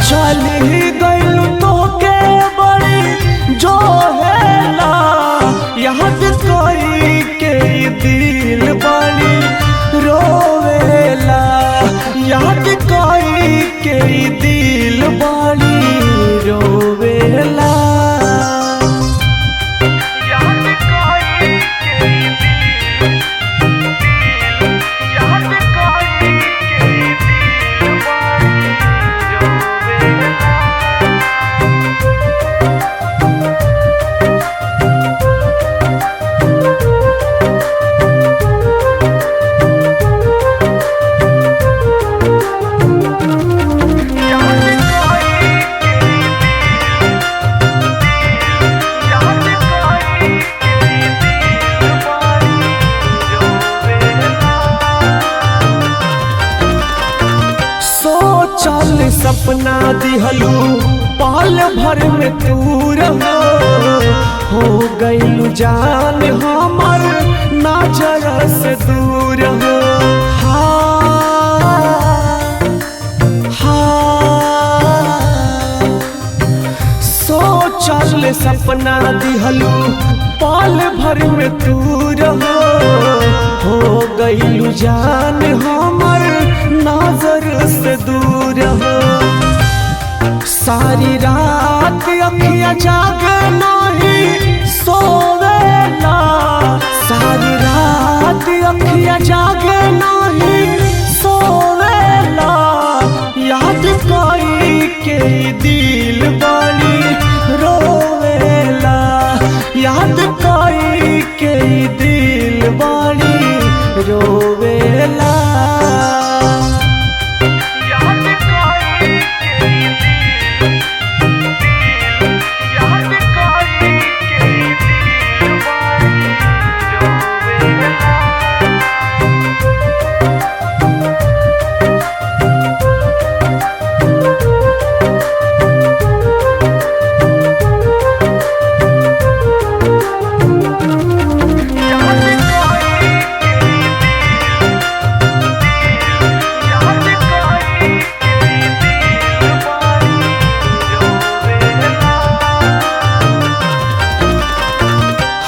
चली गइल तोके बड़ी जो हेला याद कोई के दिल बड़ी रोवेला याद कोई के दिल बड़ी रोवेला चल सपना दिहलू पाल भर में दूर हो गइलू जान हमर नजर से दूर हो सोचल सपना दिहलू पाल भर में दूर हो गइलू जान हमर नजर से दूर हो सारी रात अखियाँ जाग नहीं सोवेला सारी रात अखियाँ जाग नहीं सोवेला याद कोई के दिल बड़ी रोवेला याद कोई के दिल बड़ी रोवेला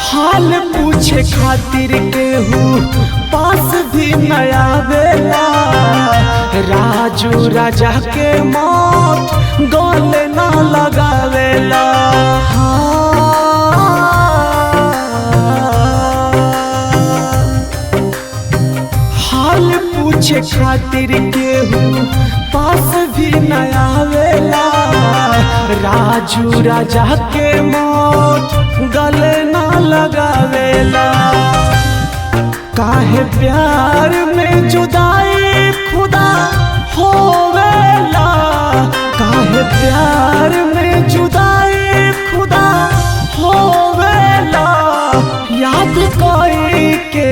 हाल पूछे खातिर केहू पास भी नया बेला राजू राजा के मौत गले ना लगावेला हाल पूछे खातिर केहू पास भी नया बेला राजू राजा के मौत गले ना लगावेला काहे प्यार में जुदाई खुदा होवेला काहे प्यार में जुदाई खुदा होवेला याद कोई के